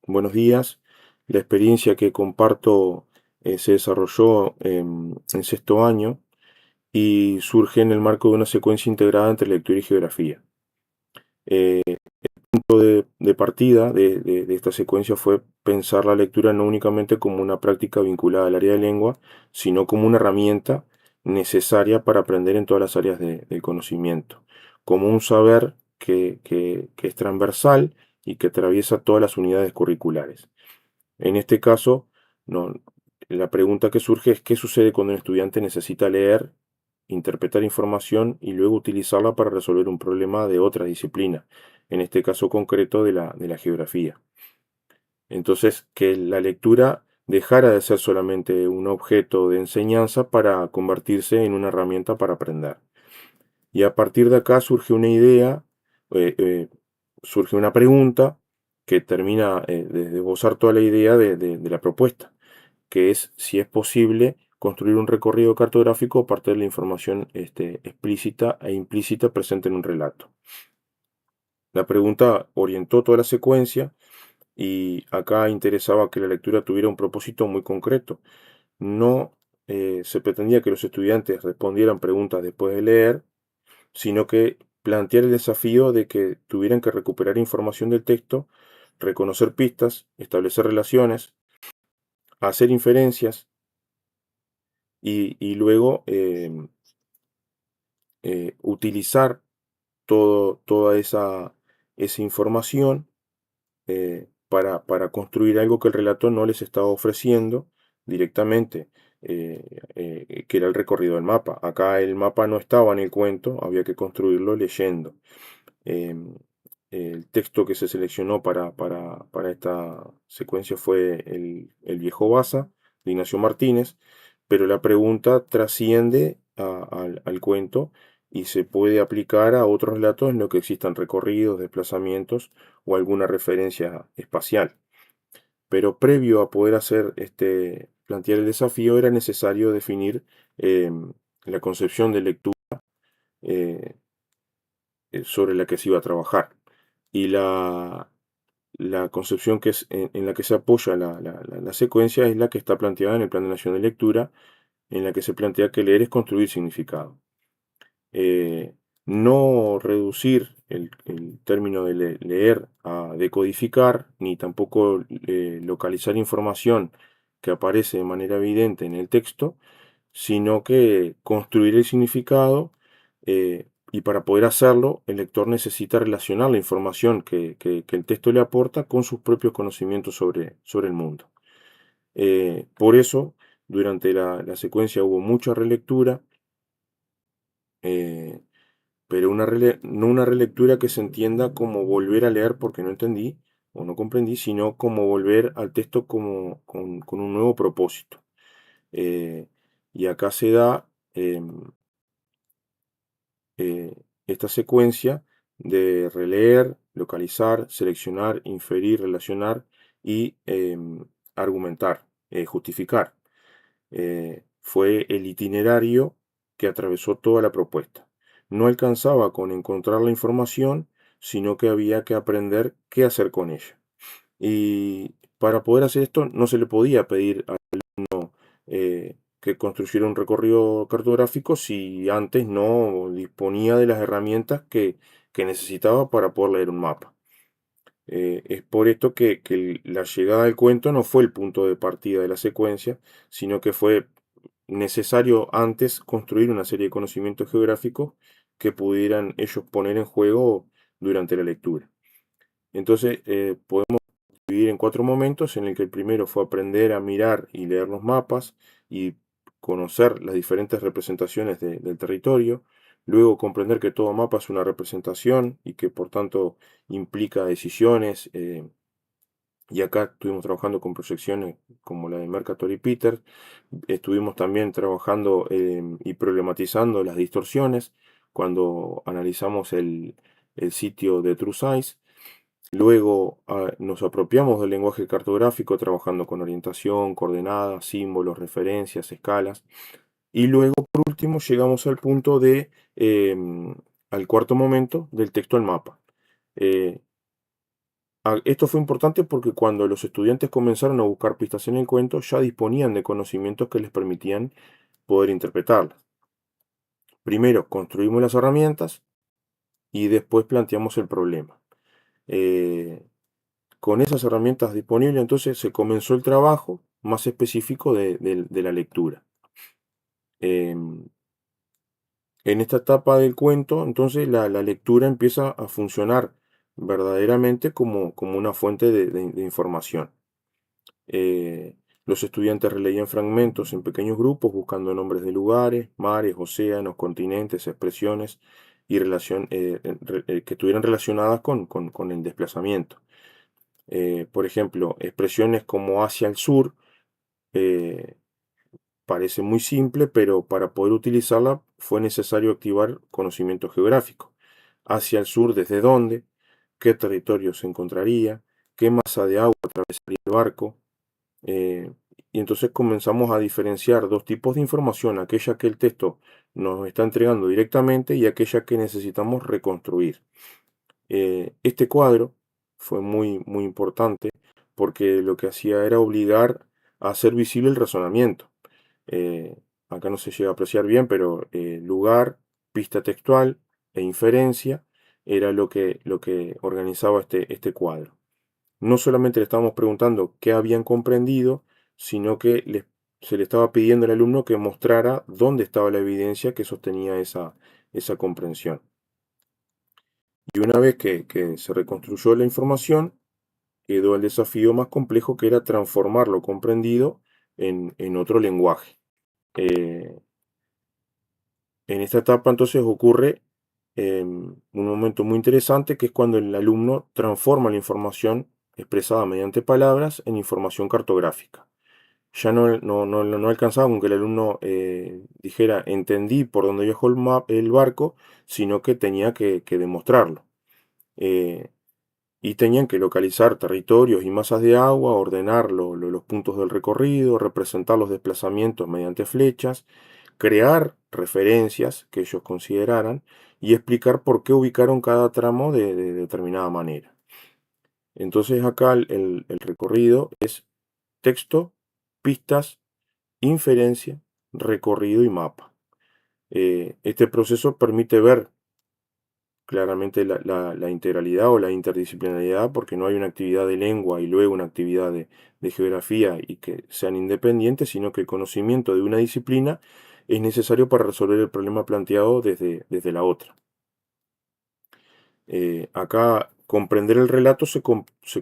Buenos días. La experiencia que comparto se desarrolló en sexto año y surge en el marco de una secuencia integrada entre lectura y geografía. El punto de partida de esta secuencia fue pensar la lectura no únicamente como una práctica vinculada al área de lengua, sino como una herramienta necesaria para aprender en todas las áreas del conocimiento, como un saber que es transversal y que atraviesa todas las unidades curriculares. En este caso, no, la pregunta que surge es qué sucede cuando un estudiante necesita leer, interpretar información y luego utilizarla para resolver un problema de otra disciplina, en este caso concreto de la geografía. Entonces, que la lectura dejara de ser solamente un objeto de enseñanza para convertirse en una herramienta para aprender. Y a partir de acá surge una idea, eh, eh, surge una pregunta que termina de esbozar toda la idea de la propuesta, que es si es posible construir un recorrido cartográfico a partir de la información explícita e implícita presente en un relato. La pregunta orientó toda la secuencia y acá interesaba que la lectura tuviera un propósito muy concreto. No se pretendía que los estudiantes respondieran preguntas después de leer, sino que plantear el desafío de que tuvieran que recuperar información del texto, reconocer pistas, establecer relaciones, hacer inferencias y luego utilizar toda esa información para construir algo que el relato no les estaba ofreciendo directamente, que era el recorrido del mapa. Acá el mapa no estaba en el cuento, había que construirlo leyendo. Em, el texto que se seleccionó para esta secuencia fue el Viejo Baza, de Ignacio Martínez, pero la pregunta trasciende al cuento y se puede aplicar a otros relatos en lo que existan recorridos, desplazamientos o alguna referencia espacial. Pero previo a poder plantear el desafío era necesario definir la concepción de lectura eh, sobre la que se iba a trabajar. Y la concepción en la que se apoya la secuencia es la que está planteada en el Plan de Nación de Lectura, en la que se plantea que leer es construir significado. Eh, no reducir el término de leer a decodificar, ni tampoco localizar información que aparece de manera evidente en el texto, sino que construir el significado, y para poder hacerlo, el lector necesita relacionar la información que el texto le aporta con sus propios conocimientos sobre el mundo. Por eso, durante la secuencia hubo mucha relectura, eh, pero no una relectura que se entienda como volver a leer porque no entendí o no comprendí, sino como volver al texto con un nuevo propósito. Eh, y acá se da eh, esta secuencia de releer, localizar, seleccionar, inferir, relacionar y argumentar, justificar. Fue el itinerario que atravesó toda la propuesta. No alcanzaba con encontrar la información, sino que había que aprender qué hacer con ella. Y para poder hacer esto no se le podía pedir que construyera un recorrido cartográfico si antes no disponía de las herramientas que necesitaba para poder leer un mapa. Es por esto que la llegada del cuento no fue el punto de partida de la secuencia, sino que fue necesario antes construir una serie de conocimientos geográficos que pudieran ellos poner en juego durante la lectura. Entonces, podemos dividir en cuatro momentos, en el que el primero fue aprender a mirar y leer los mapas y conocer las diferentes representaciones del territorio. Luego comprender que todo mapa es una representación y que por tanto implica decisiones. Y acá estuvimos trabajando con proyecciones como la de Mercator y Peter. Estuvimos también trabajando y problematizando las distorsiones cuando analizamos el sitio de TrueSize. Luego nos apropiamos del lenguaje cartográfico trabajando con orientación, coordenadas, símbolos, referencias, escalas. Y luego, por último, llegamos al punto al cuarto momento del texto al mapa. Eh, Esto fue importante porque cuando los estudiantes comenzaron a buscar pistas en el cuento, ya disponían de conocimientos que les permitían poder interpretarlas. Primero construimos las herramientas y después planteamos el problema. Eh, con esas herramientas disponibles, entonces se comenzó el trabajo más específico de la lectura. En esta etapa del cuento, entonces la lectura empieza a funcionar verdaderamente como una fuente de información. Los estudiantes releían fragmentos en pequeños grupos buscando nombres de lugares, mares, océanos, continentes, expresiones y que estuvieran relacionadas con el desplazamiento. Por ejemplo, expresiones como hacia el sur eh, parece muy simple, pero para poder utilizarla fue necesario activar conocimiento geográfico. Hacia el sur, ¿desde dónde? ¿Qué territorio se encontraría? ¿Qué masa de agua atravesaría el barco? Eh, y entonces comenzamos a diferenciar dos tipos de información, aquella que el texto nos está entregando directamente y aquella que necesitamos reconstruir. Este cuadro fue muy importante porque lo que hacía era obligar a hacer visible el razonamiento. Eh, Acá no se llega a apreciar bien, pero lugar, pista textual e inferencia era lo que organizaba este cuadro. No solamente le estábamos preguntando qué habían comprendido, sino que se le estaba pidiendo al alumno que mostrara dónde estaba la evidencia que sostenía esa comprensión. Y una vez que se reconstruyó la información, quedó el desafío más complejo, que era transformar lo comprendido en otro lenguaje. Eh, en esta etapa entonces ocurre un momento muy interesante, que es cuando el alumno transforma la información expresada mediante palabras en información cartográfica. Ya no alcanzaba con que el alumno dijera entendí por dónde viajó el barco, sino que tenía que demostrarlo. Eh, y tenían que localizar territorios y masas de agua, ordenar los puntos del recorrido, representar los desplazamientos mediante flechas, crear referencias que ellos consideraran y explicar por qué ubicaron cada tramo de determinada manera. Entonces acá el recorrido es texto, pistas, inferencia, recorrido y mapa. Este proceso permite ver claramente la integralidad o la interdisciplinaridad, porque no hay una actividad de lengua y luego una actividad de geografía y que sean independientes, sino que el conocimiento de una disciplina es necesario para resolver el problema planteado desde la otra. Acá comprender el relato se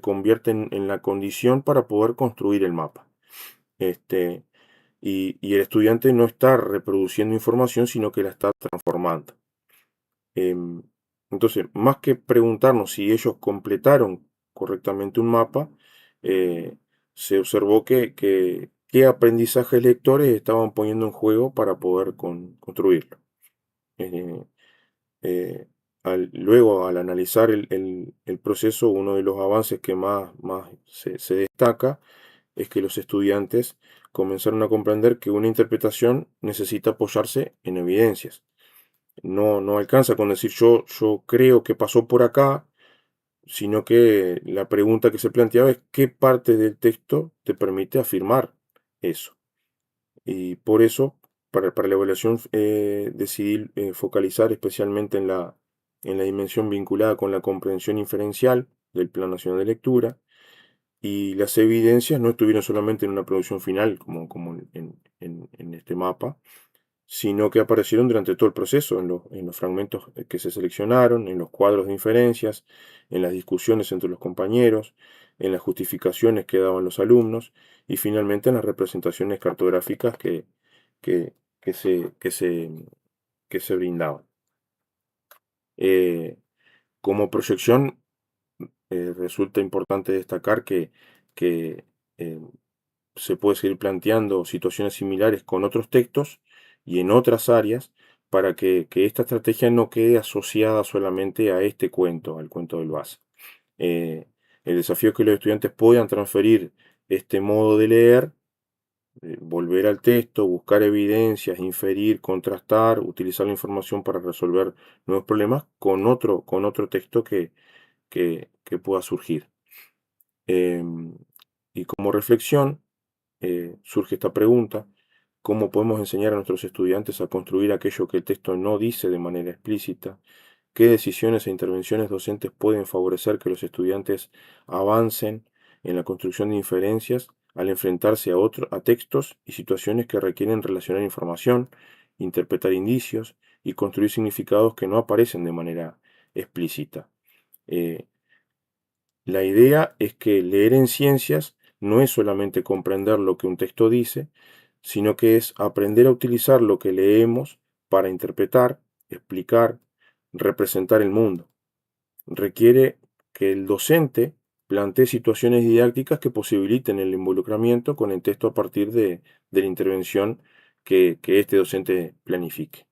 convierte en la condición para poder construir el mapa. Y el estudiante no está reproduciendo información, sino que la está transformando. Em, entonces, más que preguntarnos si ellos completaron correctamente un mapa, eh, se observó qué aprendizajes lectores estaban poniendo en juego para poder construirlo. Eh, Luego, al analizar el proceso, uno de los avances que más se destaca es que los estudiantes comenzaron a comprender que una interpretación necesita apoyarse en evidencias. No alcanza con decir yo creo que pasó por acá, sino que la pregunta que se planteaba es qué parte del texto te permite afirmar eso. Y por eso, para la evaluación, decidí focalizar especialmente en la dimensión vinculada con la comprensión inferencial del Plan Nacional de Lectura, y las evidencias no estuvieron solamente en una producción final, como en este mapa, sino que aparecieron durante todo el proceso, en los fragmentos que se seleccionaron, en los cuadros de inferencias, en las discusiones entre los compañeros, en las justificaciones que daban los alumnos y finalmente en las representaciones cartográficas que, que se, que se, que se brindaban. Como proyección, resulta importante destacar que eh, se puede seguir planteando situaciones similares con otros textos y en otras áreas, para que esta estrategia no quede asociada solamente a este cuento, al cuento del Vaz. Eh, el desafío es que los estudiantes puedan transferir este modo de leer, volver al texto, buscar evidencias, inferir, contrastar, utilizar la información para resolver nuevos problemas con otro texto que pueda surgir. Em, y como reflexión, surge esta pregunta: ¿cómo podemos enseñar a nuestros estudiantes a construir aquello que el texto no dice de manera explícita? ¿Qué decisiones e intervenciones docentes pueden favorecer que los estudiantes avancen en la construcción de inferencias al enfrentarse a textos y situaciones que requieren relacionar información, interpretar indicios y construir significados que no aparecen de manera explícita? Eh, la idea es que leer en ciencias no es solamente comprender lo que un texto dice, sino que es aprender a utilizar lo que leemos para interpretar, explicar, representar el mundo. Requiere que el docente plantee situaciones didácticas que posibiliten el involucramiento con el texto a partir de la intervención que este docente planifique.